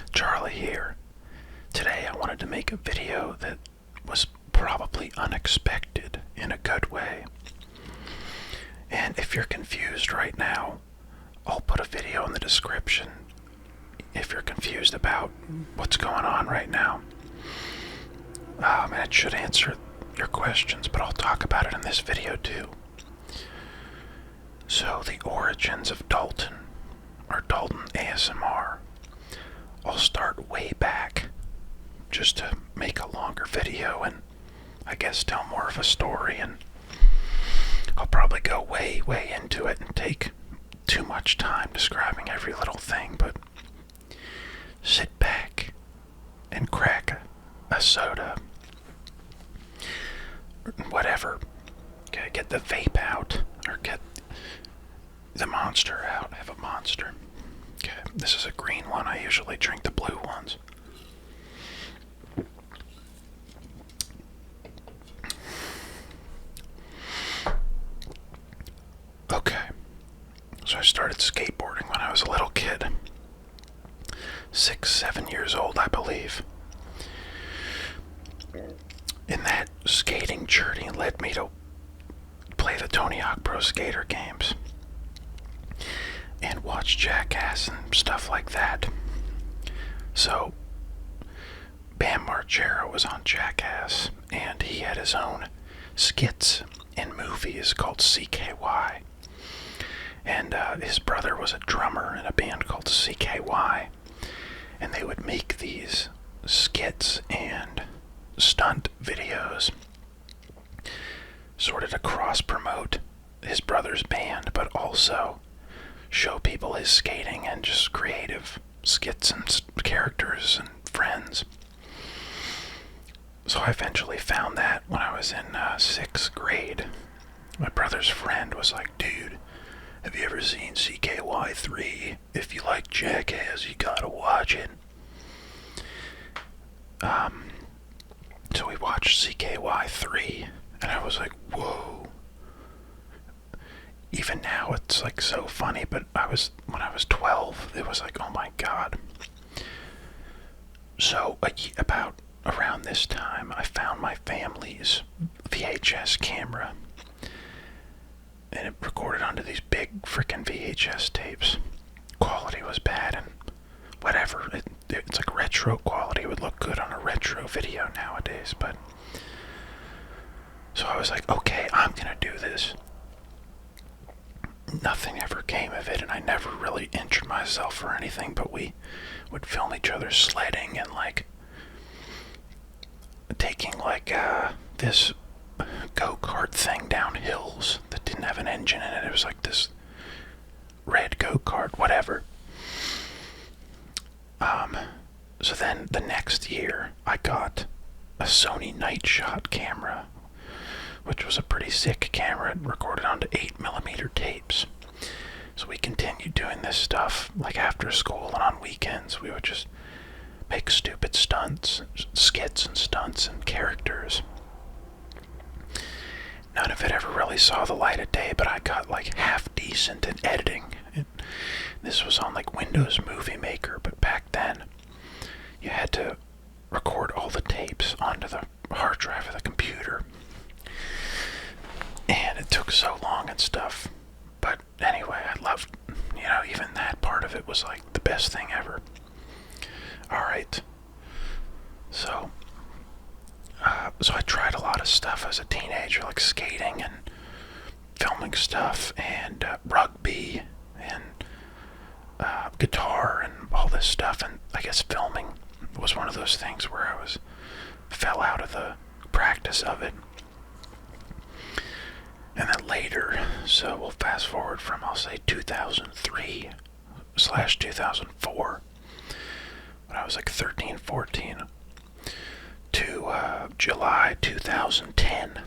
Charlie here. Today I wanted to make a video that was probably unexpected in a good way. And if you're confused right now, I'll put a video in the description if you're confused about what's going on right now. And it should answer your questions, but I'll talk about it in this video too. So, the origins of Dalton, or Dalton ASMR. I'll start way back, just to make a longer video and I guess tell more of a story, and I'll probably go way into it and take too much time describing every little thing, but sit back and crack a soda, whatever. Okay, get the vape out, or get the Monster out. Have a Monster. Okay, this is a green one. I usually drink the blue ones. Okay, so I started skateboarding when I was a little kid. 6, 7 years old, I believe. And that skating journey led me to play the Tony Hawk Pro Skater games and watch Jackass and stuff like that. So, Bam Margera was on Jackass, and he had his own skits in movies called CKY. And his brother was a drummer in a band called CKY. And they would make these skits and stunt videos sort of to cross-promote his brother's band, but also show people his skating and just creative skits and characters and friends. So I eventually found that when I was in 6th grade. My brother's friend was like, "Dude, have you ever seen CKY 3? If you like Jackass, you gotta watch it." So we watched CKY 3, and I was like, whoa. Even now, it's like so funny, but when I was 12, it was like, oh my god. So, about around this time, I found my family's VHS camera, and it recorded onto these big frickin' VHS tapes. Quality was bad, and whatever. It's like retro quality. It would look good on a retro video nowadays, but so I was like, okay, I'm gonna do this. Nothing ever came of it, and I never really injured myself or anything, but we would film each other sledding and like taking like this go-kart thing down hills that didn't have an engine in it. It was like this red go-kart, whatever. So then the next year I got a Sony Night Shot camera, which was a pretty sick camera. It recorded onto 8mm tapes. So we continued doing this stuff like after school and on weekends. We would just make stupid stunts, skits and stunts and characters. None of it ever really saw the light of day, but I got like half decent at editing. This was on like Windows Movie Maker, but back then you had to record all the tapes onto the hard drive of the computer. And it took so long and stuff. But anyway, I loved, even that part of it was like the best thing ever. Alright. So I tried a lot of stuff as a teenager, like skating and filming stuff and rugby and guitar and all this stuff. And I guess filming was one of those things where I fell out of the practice of it. And then later, so we'll fast forward from, I'll say, 2003/2004, when I was like 13, 14, to July 2010.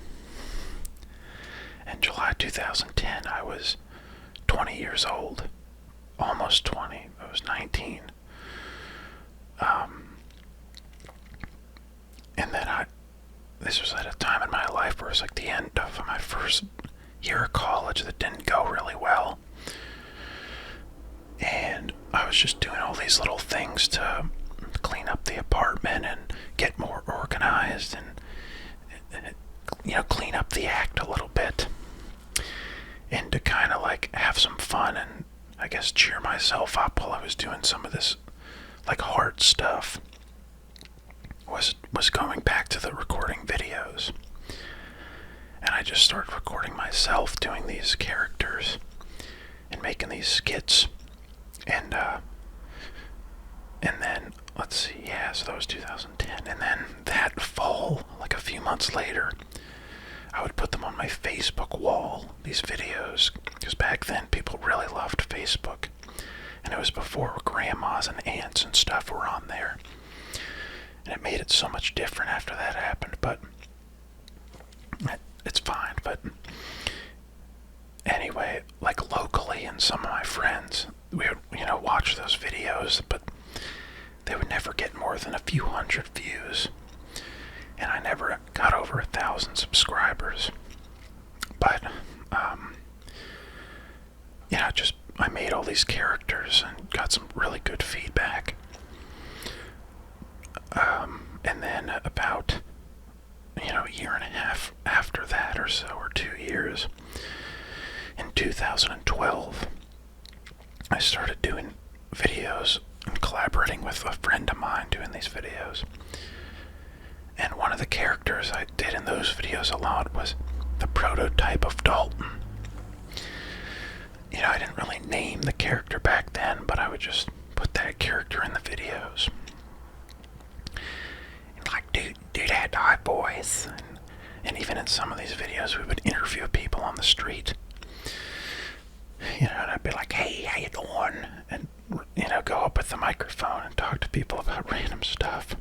And July 2010, I was 20 years old. Almost 20. I was 19. And then this was at a time in my life where it was like the end of my first year of college that didn't go really well. And I was just doing all these little things to clean up the apartment and get more organized and clean up the act a little bit, and to kind of like have some fun and I guess cheer myself up while I was doing some of this like hard stuff, was going back to the recording videos. And I just started recording myself doing these characters and making these skits. And then, let's see, yeah, so that was 2010. And then that fall, like a few months later, I would put them on my Facebook wall, these videos, because back then people really loved Facebook. And it was before grandmas and aunts and stuff were on there. And it made it so much different after that happened, but it's fine. But anyway, like locally, and some of my friends, we would, watch those videos, but they would never get more than a few hundred views. And I never got over 1,000 subscribers. But, I made all these characters and got some really good feedback. And then about, a year and a half after that or so, or 2 years, in 2012, I started doing videos and collaborating with a friend of mine doing these videos. And one of the characters I did in those videos a lot was the prototype of Dalton. I didn't really name the character back then, but I would just put that character in the videos. And like, do that, die, boys. And even in some of these videos, we would interview people on the street. And I'd be like, hey, how you doing? And, go up with the microphone and talk to people about random stuff.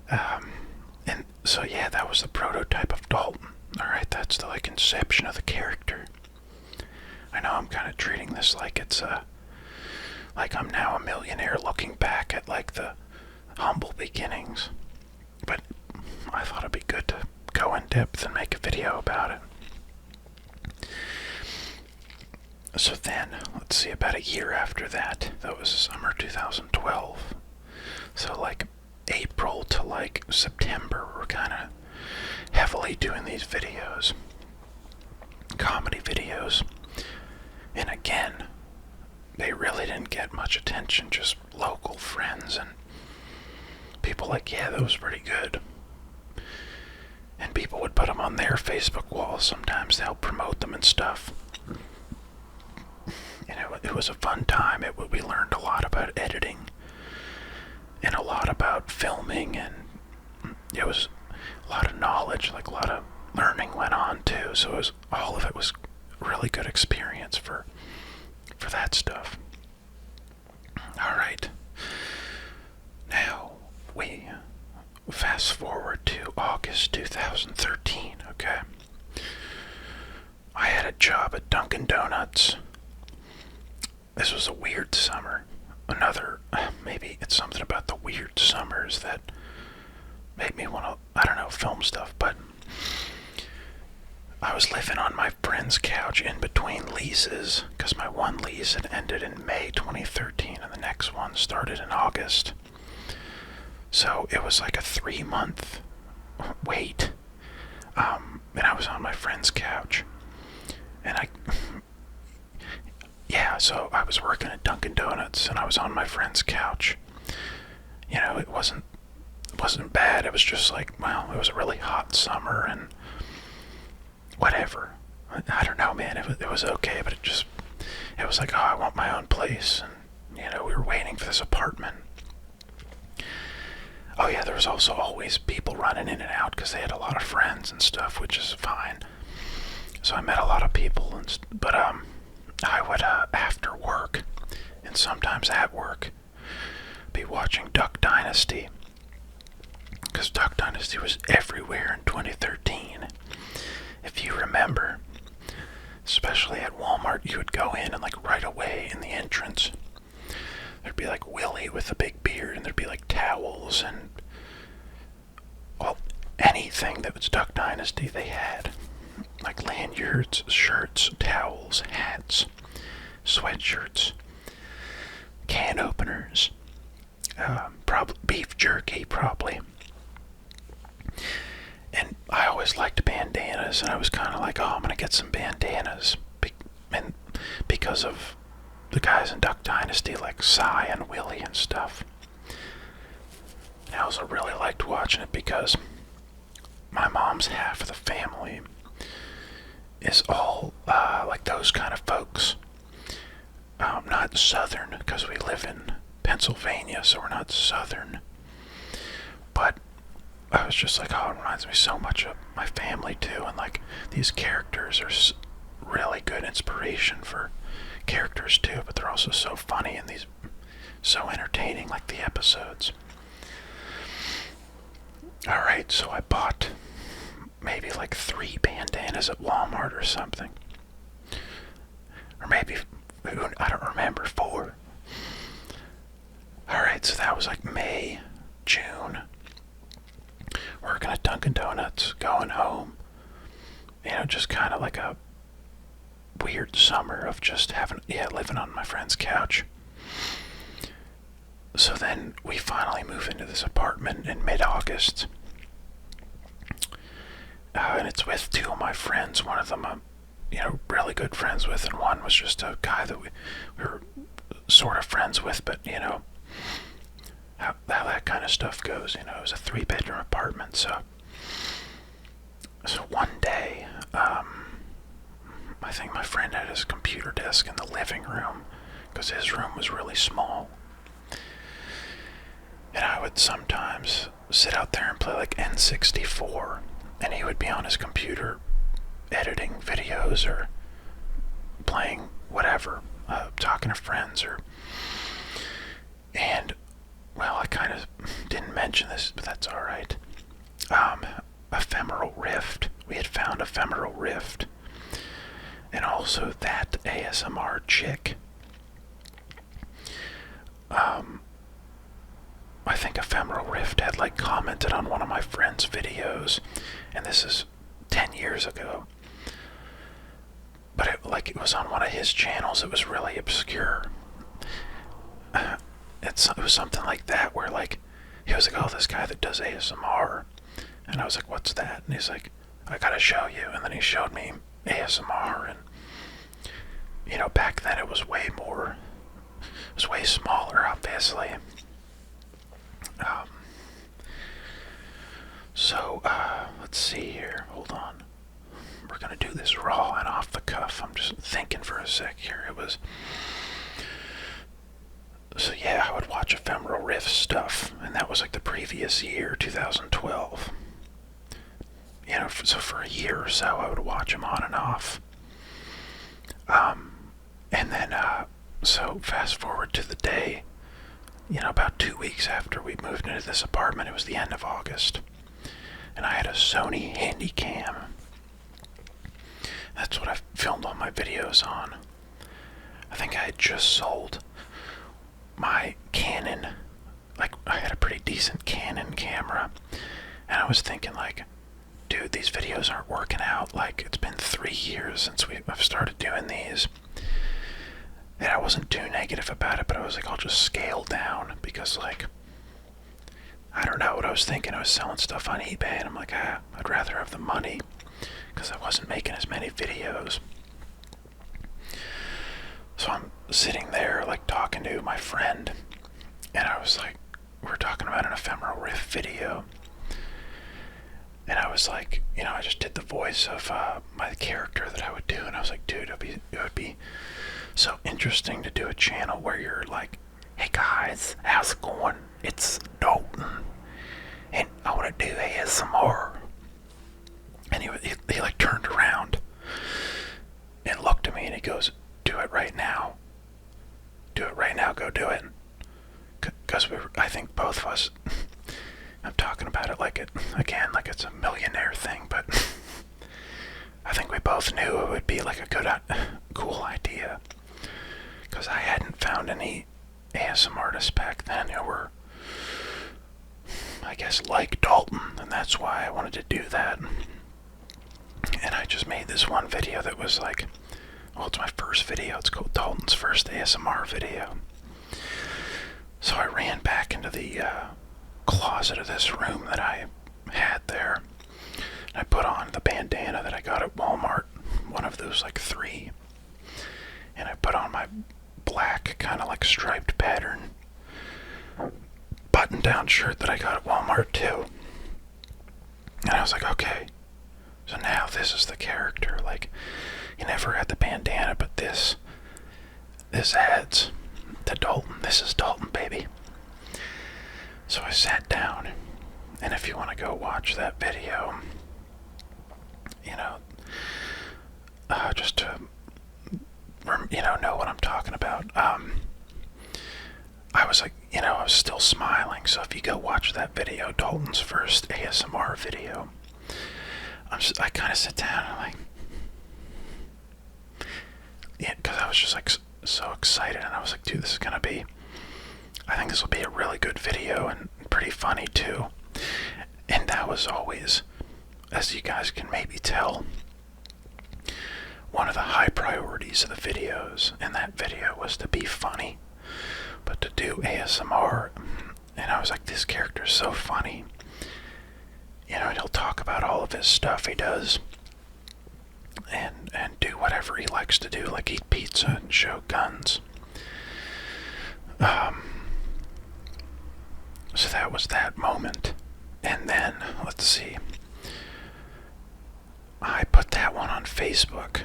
And so, yeah, that was the prototype of Dalton. Alright, that's the, inception of the character. I know I'm kind of treating this like it's, like I'm now a millionaire looking back at, the humble beginnings. But I thought it'd be good to go in depth and make a video about it. So then, let's see, about a year after that was summer 2012. So, April to, September, we're kind of heavily doing these videos. Comedy videos. And again, they really didn't get much attention, just local friends and people yeah, that was pretty good. And people would put them on their Facebook walls sometimes to help promote them and stuff. And it was a fun time. We learned a lot about editing and a lot about filming, and it was a lot of knowledge, a lot of learning went on too. So all of it was a really good experience for that stuff. Alright. Now, we fast forward to August 2013, okay? I had a job at Dunkin' Donuts. This was a weird summer. Maybe it's something about the weird summers that made me want to, film stuff, but I was living on my friend's couch in between leases, because my one lease had ended in May 2013 and the next one started in August. So it was like a 3-month wait. And I was on my friend's couch. And so I was working at Dunkin' Donuts and I was on my friend's couch. It wasn't bad. It was just it was a really hot summer and whatever. I don't know, man. It was okay, but it was like, oh, I want my own place. And, we were waiting for this apartment. Oh, yeah, there was also always people running in and out because they had a lot of friends and stuff, which is fine. So I met a lot of people, but I would, after work, and sometimes at work, be watching Duck Dynasty. Because Duck Dynasty was everywhere in 2013. If you remember, especially at Walmart, you would go in and right away in the entrance, there'd be Willie with a big beard, and there'd be towels and anything that was Duck Dynasty they had. Lanyards, shirts, towels, hats, sweatshirts, can openers, Probably beef jerky, probably. And I always liked bandanas, and I was kind of like, oh, I'm gonna get some bandanas, and because of the guys in Duck Dynasty like Cy and Willie and stuff. I also really liked watching it because my mom's half of the family is all like those kind of folks. Not Southern, because we live in Pennsylvania, so we're not Southern. But I was just like, oh, it reminds me so much of my family too, and like these characters are really good inspiration for characters too, but they're also so funny and these so entertaining, like the episodes. Alright, so I bought maybe like 3 bandanas at Walmart or something. Or maybe, I don't remember, 4. Alright, so that was like May, June. Working at Dunkin' Donuts, going home. You know, just kind of like a weird summer of just living on my friend's couch. So then we finally move into this apartment in mid-August. And it's with 2 of my friends. One of them I'm, really good friends with, and one was just a guy that we were sort of friends with, but, how that kind of stuff goes. It was a 3-bedroom apartment, so one day, I think my friend had his computer desk in the living room, because his room was really small. And I would sometimes sit out there and play like N64, and he would be on his computer editing videos or playing whatever, talking to friends, and, well, I kind of didn't mention this, but that's alright. Ephemeral Rift. We had found Ephemeral Rift. And also that ASMR chick. I think Ephemeral Rift had like commented on one of my friend's videos, and this is 10 years ago. But it was on one of his channels. It was really obscure. It was something like that, where like he was like, oh, this guy that does ASMR, and I was like, what's that? And he's like, I gotta show you. And then he showed me ASMR, and back then it was way smaller, obviously. Let's see here. Hold on. We're gonna do this raw and off the cuff. I'm just thinking for a sec here. So yeah, I would watch Ephemeral Rift stuff, and that was like the previous year, 2012. So for a year or so, I would watch them on and off. And then, so fast forward to the day, about 2 weeks after we moved into this apartment. It was the end of August, and I had a Sony Handycam. That's what I filmed all my videos on. I think I had just sold my Canon. Like, I had a pretty decent Canon camera, and I was thinking like, dude, these videos aren't working out. Like, it's been 3 years since I've started doing these. And I wasn't too negative about it, but I was like, I'll just scale down, because like, I don't know what I was thinking. I was selling stuff on eBay, and I'm like, I'd rather have the money, because I wasn't making as many videos. So I'm sitting there like talking to my friend, and I was like, we're talking about an Ephemeral Rift video, and I was like, I just did the voice of my character that I would do, and I was like, dude, it would be so interesting to do a channel where you're like, hey guys, how's it going? It's Dalton, and I want to do ASMR. And he like turned around and looked at me, and he goes, do it right now. Do it right now, go do it. Because I think both of us, I'm talking about it like it's a millionaire thing, but I think we both knew it would be like a cool idea. Because I hadn't found any ASMR artists back then who were, I guess, like Dalton, and that's why I wanted to do that. And I just made this one video that was like, well, it's my first video. It's called Dalton's First ASMR Video. So I ran back into into the closet of this room that I had there. I put on the bandana that I got at Walmart, one of those like 3. And I put on my black kind of like striped pattern button-down shirt that I got at Walmart too. And I was like, okay, so now this is the character. Like, you never had the bandana, but this adds to Dalton. This is Dalton, baby. So I sat down, and if you want to go watch that video, you know, just to, know what I'm talking about, I was like, I was still smiling. So if you go watch that video, Dalton's first ASMR video, I kind of sit down and like, yeah, because I was just like so excited, and I was like, dude, I think this will be a really good video and pretty funny too. And that was always, as you guys can maybe tell, one of the high priorities of the videos. And that video was to be funny, but to do ASMR. And I was like, this character is so funny. He'll talk about all of his stuff he does, and do whatever he likes to do, like eat pizza and show guns. So that was that moment. And then, let's see, I put that one on Facebook,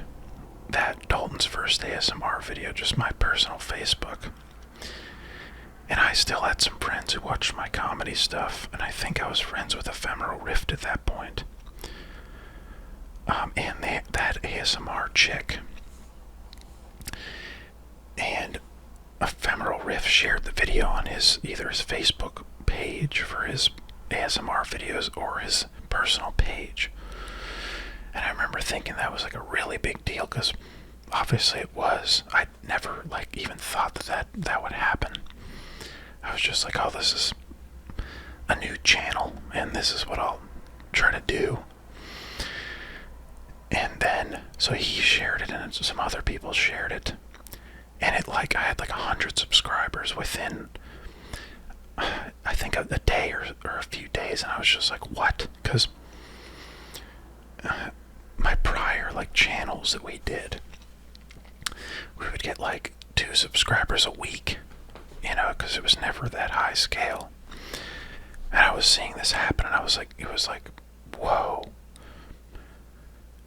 that Dalton's first ASMR video, just my personal Facebook. And I still had some friends who watched my comedy stuff, and I think I was friends with Ephemeral Rift at that point. And that ASMR chick. And Ephemeral Rift shared the video on either his Facebook page for his ASMR videos or his personal page. And I remember thinking that was like a really big deal, because obviously it was. I never even thought that would happen. I was just like, oh, this is a new channel, and this is what I'll try to do. And then, so he shared it, and some other people shared it. And I had 100 subscribers within, I think, a day or a few days. And I was just like, what? Because my prior channels that we did, we would get 2 subscribers a week, because it was never that high scale. And I was seeing this happen, and I was like, it was like, whoa.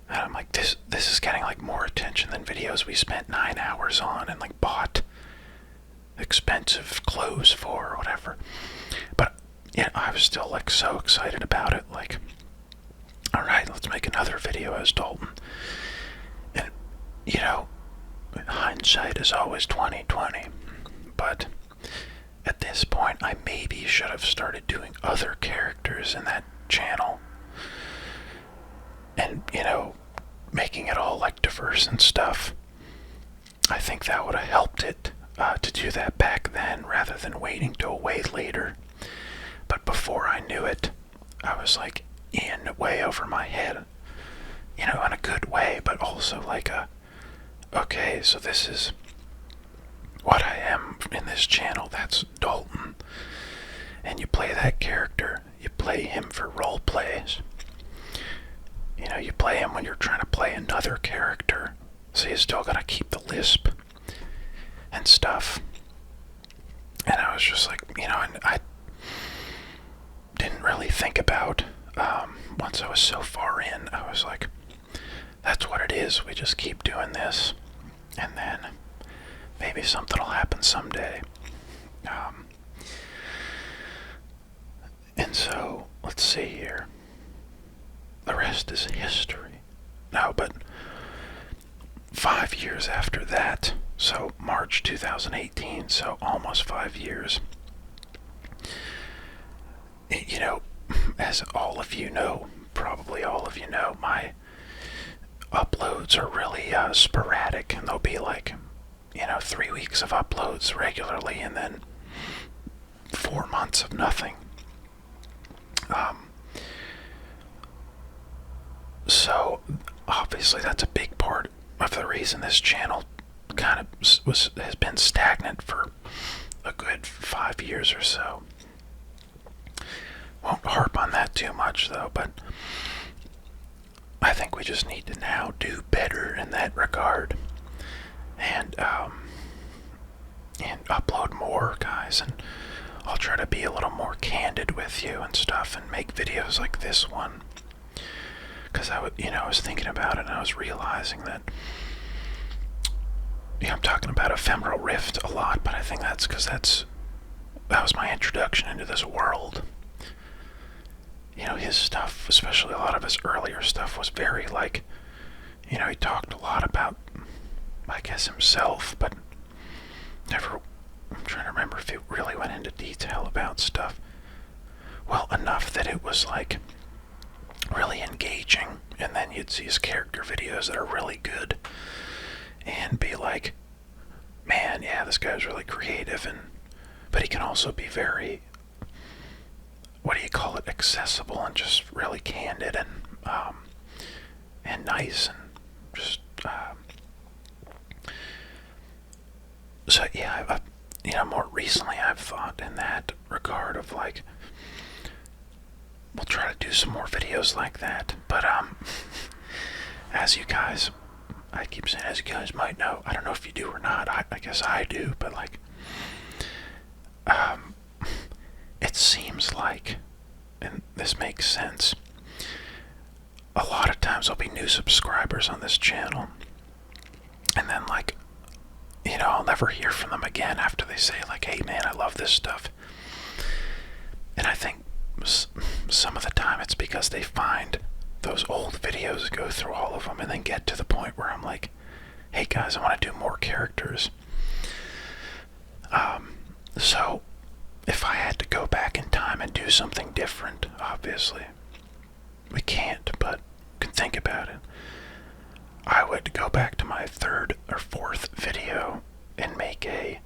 And I'm like, this is getting more attention than videos we spent 9 hours on and bought expensive clothes for or whatever. But I was still so excited about it. All right, let's make another video as Dalton. And hindsight is always 20/20. But at this point, I maybe should have started doing other characters in that channel. And, making it all diverse and stuff. I think that would have helped it to do that back then, rather than waiting till way later. But before I knew it, I was in way over my head, in a good way, but also okay, so this is what I am in this channel. That's Dalton. And you play that character, you play him for role plays. You play him when you're trying to play another character, so you still gotta keep the lisp and stuff. And I was just and I didn't really think about, once I was so far in, I was like, that's what it is, we just keep doing this, and then maybe something will happen someday. And so, let's see here. The rest is history. No, but 5 years after that, so March 2018, so almost 5 years, as all of you know, probably all of you know, my uploads are really sporadic, and they'll be 3 weeks of uploads regularly, and then 4 months of nothing. So, obviously, that's a big part of the reason this channel kind of has been stagnant for a good 5 years or so. won't harp on that too much though, but I think we just need to now do better in that regard, and upload more, guys, and I'll try to be a little more candid with you and stuff, and make videos like this one, because I was thinking about it, and I was realizing that, I'm talking about Ephemeral Rift a lot, but I think that's because that was my introduction into this world. His stuff, especially a lot of his earlier stuff, was very like, he talked a lot about, I guess, himself, but never, I'm trying to remember if he really went into detail about stuff. Well, enough that it was like really engaging, and then you'd see his character videos that are really good, and be like, man, yeah, this guy's really creative, but he can also be very, what do you call it, accessible, and just really candid, and nice, and just, so yeah, more recently I've thought in that regard of like, we'll try to do some more videos like that, but as you guys, I keep saying, as you guys might know, I don't know if you do or not, I guess I do, but like, it seems like, and this makes sense, a lot of times there'll be new subscribers on this channel, and then like, I'll never hear from them again after they say like, hey man, I love this stuff. And I think some of the time it's because they find those old videos, go through all of them, and then get to the point where I'm like, hey guys, I want to do more characters. So if I had to go back in time and do something different, obviously we can't, but can think about it, I would go back to my third or fourth video and make a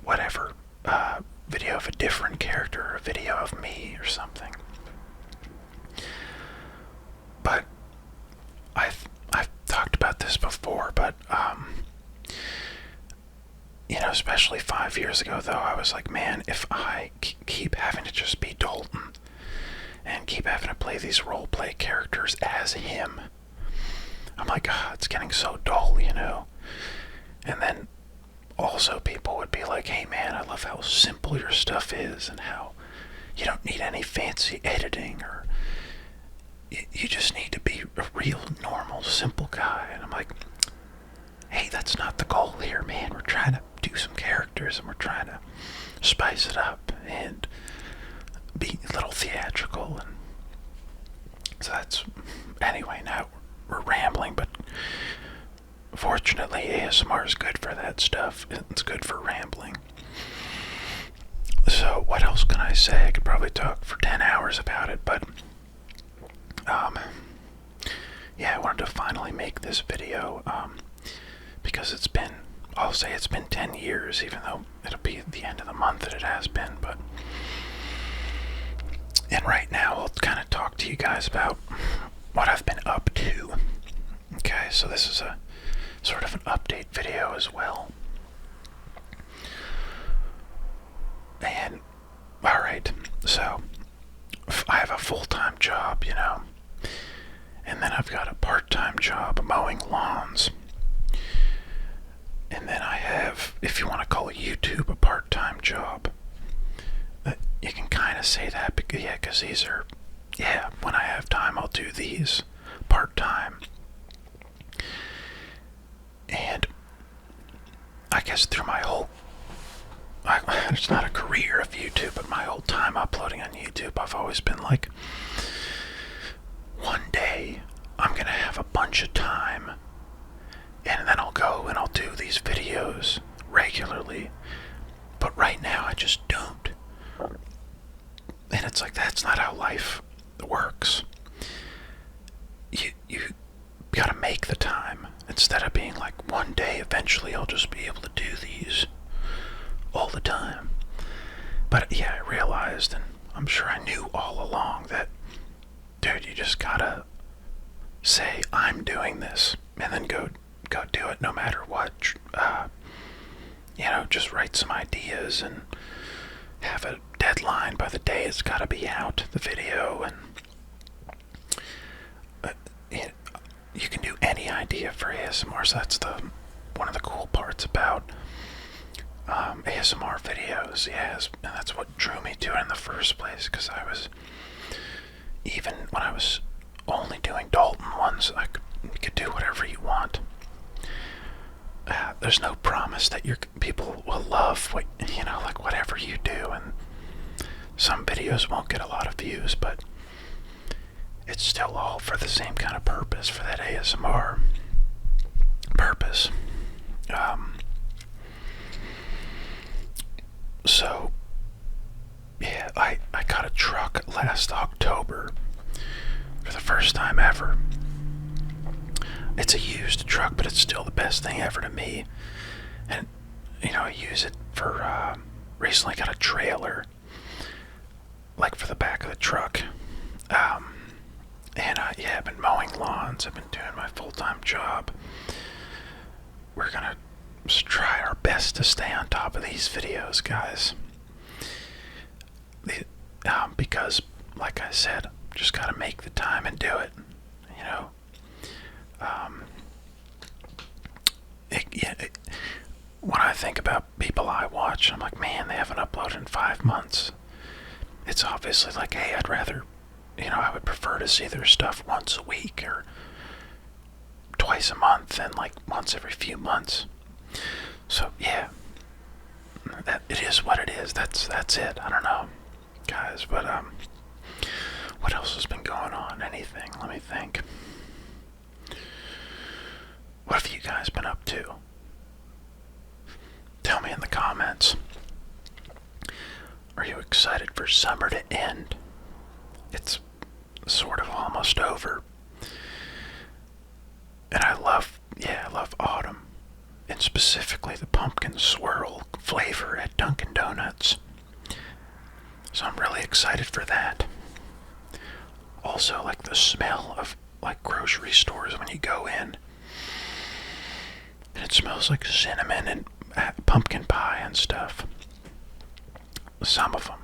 whatever video of a different character, or a video of me or something. But I've talked about this before, but especially 5 years ago though, I was like, man, if I keep having to just be Dalton and keep having to play these role play characters as him, I'm like, it's getting so dull, And then also people would be like, hey man, I love how simple your stuff is, and how you don't need any fancy editing, or you just need to be a real, normal, simple guy. And I'm like, hey, that's not the goal here, man. We're trying to do some characters, and we're trying to spice it up and be a little theatrical. And so that's, anyway, now we're rambling, but fortunately ASMR is good for that stuff. It's good for rambling. So what else can I say? I could probably talk for 10 hours about it, but yeah, I wanted to finally make this video, because I'll say it's been 10 years, even though it'll be at the end of the month that it has been, and right now I'll kind of talk to you guys about what I've been up to. Okay, so this is a sort of an update video as well. And, alright, so I have a full-time job, and then I've got a part-time job mowing lawns. And then I have, if you want to call YouTube a part-time job, you can kind of say that, because these are, when I have time I'll do these part-time. And I guess through my whole, it's not a career of YouTube, but my whole time uploading on YouTube, I've always been like, one day I'm going to have a bunch of time, and then I'll go and I'll do these videos regularly. But right now I just don't. And it's like, that's not how life works. You gotta make the time, instead of being like, one day eventually I'll just be able to do these all the time. But yeah, I realized, and I'm sure I knew all along, that, dude, you just gotta say, I'm doing this, and then go do it no matter what. Just write some ideas and have a deadline deadline by the day it's got to be out, the video, and you can do any idea for ASMR. So that's one of the cool parts about ASMR videos. Yes, and that's what drew me to it in the first place, because even when I was only doing Dalton ones, you could do whatever you want. There's no promise that your people will love like whatever you do, and some videos won't get a lot of views, but it's still all for the same kind of purpose, for that ASMR purpose. So yeah, I got a truck last October for the first time ever. It's a used truck, but it's still the best thing ever to me. And I use it for recently got a trailer, like for the back of the truck. And I've been mowing lawns. I've been doing my full-time job. We're gonna try our best to stay on top of these videos, guys. Because, like I said, just gotta make the time and do it. When I think about people I watch, I'm like, man, they haven't uploaded in 5 months. It's obviously like, hey, I'd rather, I would prefer to see their stuff once a week or twice a month than like once every few months. So yeah, that it is what it is. That's it. I don't know, guys, but what else has been going on? Anything? Let me think. What have you guys been up to? Tell me in the comments. Are you excited for summer to end? It's sort of almost over. And I love autumn. And specifically the pumpkin swirl flavor at Dunkin' Donuts. So I'm really excited for that. Also, like the smell of like grocery stores when you go in. And it smells like cinnamon and pumpkin pie and stuff. Some of them.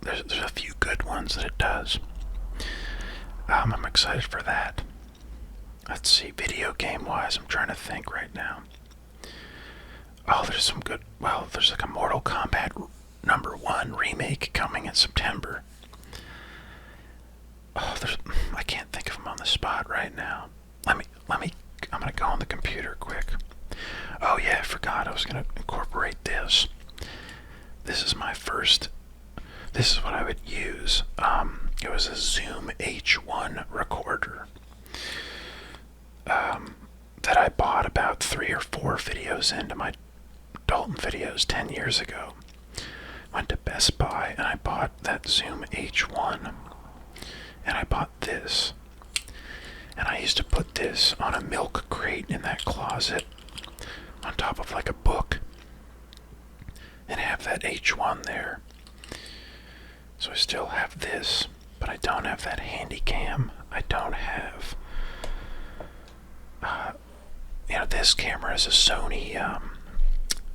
There's a few good ones that it does. I'm excited for that. Let's see, video game wise, I'm trying to think right now. Oh, there's some good, there's like a Mortal Kombat #1 remake coming in September. Oh, I can't think of them on the spot right now. I'm gonna go on the computer quick. Oh yeah, I forgot I was gonna incorporate this. This is what I would use. It was a Zoom H1 recorder that I bought about 3 or 4 videos into my Dalton videos 10 years ago. Went to Best Buy and I bought that Zoom H1, and I bought this, and I used to put this on a milk crate in that closet on top of like a book and have that H1 there. So I still have this, but I don't have that handy cam. I don't have this camera is a Sony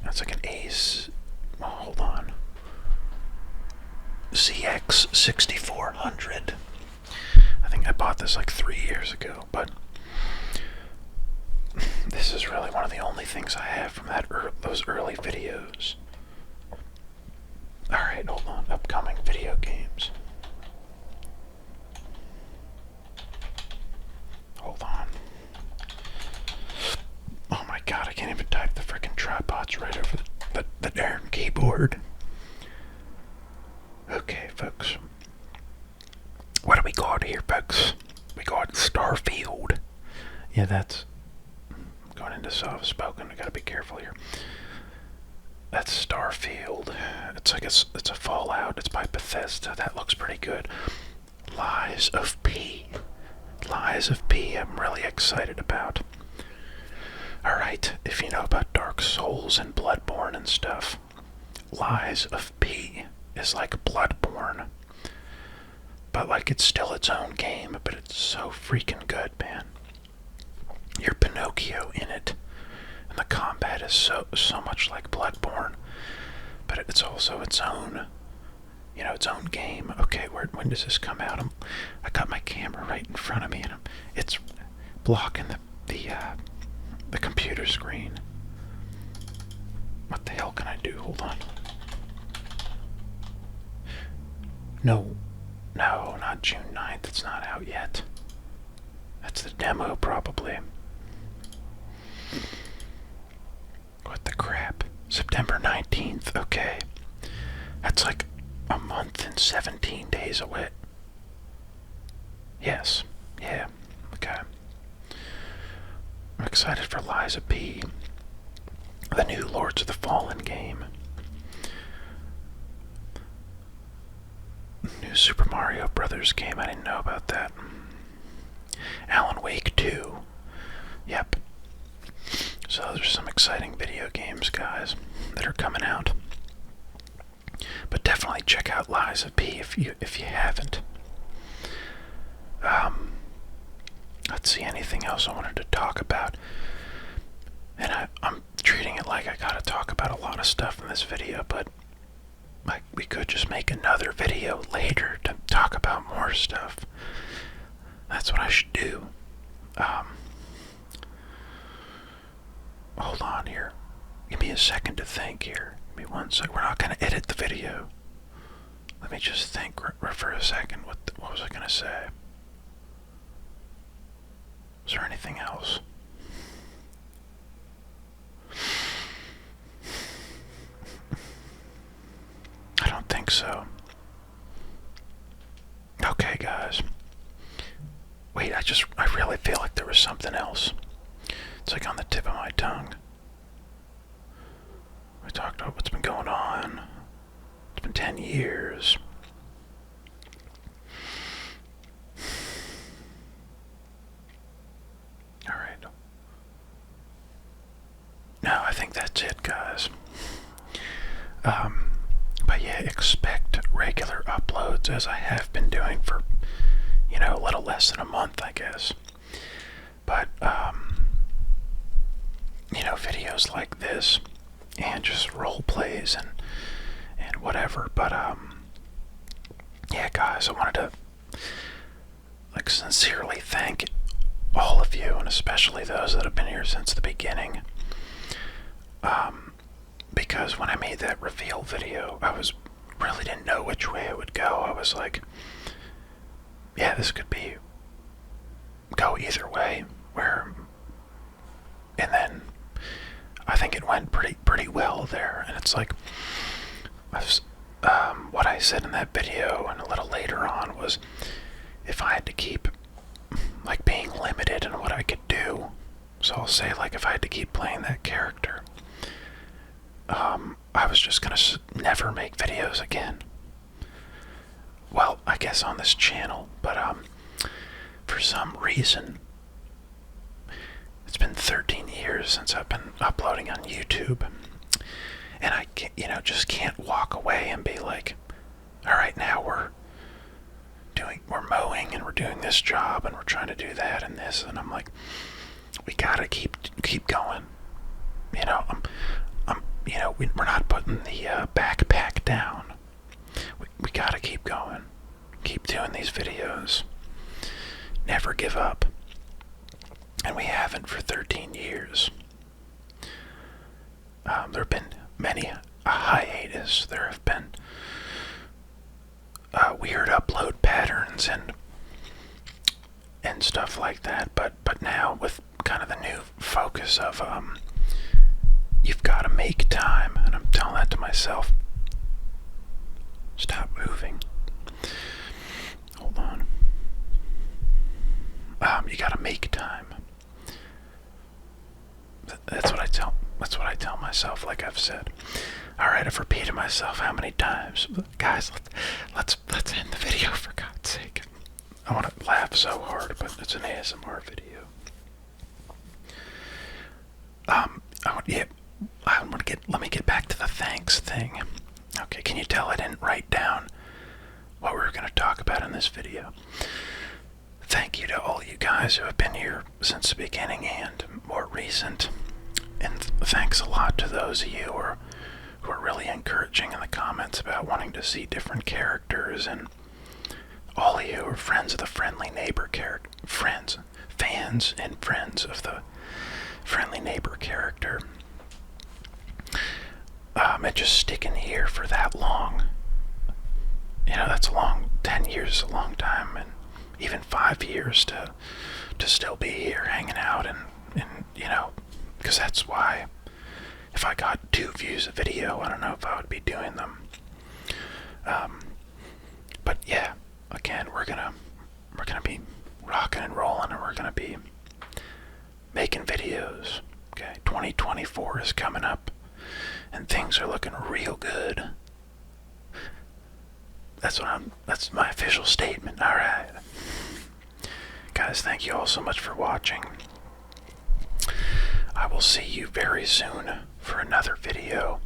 that's like an hold on, ZX6400. I think I bought this like 3 years ago, but this is really one of the only things I have from those early videos. Alright, hold on. Upcoming video games. Hold on. Oh my god, I can't even type. The frickin' tripod's right over the darn keyboard. Okay, folks. What do we got here, folks? We got Starfield. Yeah, that's going into soft spoken. I gotta be careful here. That's Starfield. It's a Fallout. It's by Bethesda. That looks pretty good. Lies of P. Lies of P. I'm really excited about. Alright, if you know about Dark Souls and Bloodborne and stuff, Lies of P is like Bloodborne. But like it's still its own game, but it's so freaking good, man. You're Pinocchio in it. And the combat is so much like Bloodborne, but it's also its own its own game. Okay, when does this come out? I got my camera right in front of me, and it's blocking the computer screen. What the hell can I do? Hold on. No, not June 9th. It's not out yet. That's the demo, probably. What the crap? September 19th. Okay. That's like a month and 17 days away. Yes. Yeah. Okay. I'm excited for Liza P. The new Lords of the Fallen game. New Super Mario Brothers game. I didn't know about that. Alan Wake 2. Yep. So there's some exciting video games, guys, that are coming out. But definitely check out Liza P if you haven't. Let's see, anything else I wanted to talk about. And I'm treating it like I gotta talk about a lot of stuff in this video, but we could just make another video later to talk about more stuff. That's what I should do. Hold on here. Give me a second to think here. Give me 1 sec. We're not going to edit the video. Let me just think for a second. What was I going to say? Is there anything else? I don't think so. Okay, guys. Wait, I really feel like there was something else. It's like on the tip of my tongue. We talked about what's been going on. It's been 10 years. Alright. No, I think that's it, guys. But yeah, expect regular uploads as I have been doing for, a little less than a month, I guess. But, videos like this and just role plays and whatever. But, yeah, guys, I wanted to, sincerely thank all of you, and especially those that have been here since the beginning. Because when I made that reveal video, I really didn't know which way it would go. I was like, yeah, this could go either way. And then I think it went pretty well there. And it's like, what I said in that video and a little later on was, if I had to keep being limited in what I could do, so I'll say if I had to keep playing that character, I was just gonna never make videos again. Well, I guess on this channel, but for some reason, it's been 13 years since I've been uploading on YouTube, and I just can't walk away and be like, all right, now we're mowing and we're doing this job and we're trying to do that and this, and I'm like, we gotta keep going. We're not putting the backpack down. We gotta keep going. Keep doing these videos. Never give up. And we haven't for 13 years. There have been many a hiatus. There have been weird upload patterns and stuff like that. But now with kind of the new focus of you've got to make time, and I'm telling that to myself. Stop moving. Hold on. You got to make time. That's what I tell myself, like I've said. All right, I've repeated myself how many times? Guys, let's end the video, for God's sake. I want to laugh so hard, but it's an ASMR video. Let me get back to the thanks thing. Okay, can you tell I didn't write down what we were going to talk about in this video? Thank you to all you guys who have been here since the beginning and more recent. And thanks a lot to those of you who are really encouraging in the comments about wanting to see different characters, and all of you are friends of the Friendly Neighbor character, fans and friends of the Friendly Neighbor character. And just sticking here for that long, that's a long, 10 years is a long time, and even 5 years to still be here hanging out, and because that's why if I got 2 views a video, I don't know if I would be doing them. But yeah, again, we're gonna be rocking and rolling, and we're gonna be making videos. Okay, 2024 is coming up, and things are looking real good. That's my official statement. All right, guys, thank you all so much for watching. I will see you very soon for another video,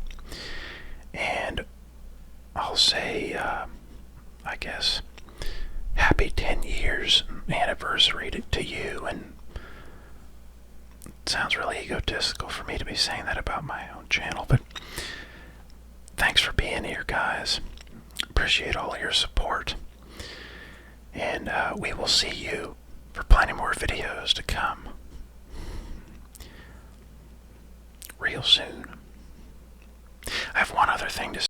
and I'll say, I guess, happy 10 years anniversary to you. And it sounds really egotistical for me to be saying that about my own channel, but thanks for being here, guys. Appreciate all your support, and we will see you for plenty more videos to come real soon. I have one other thing to say.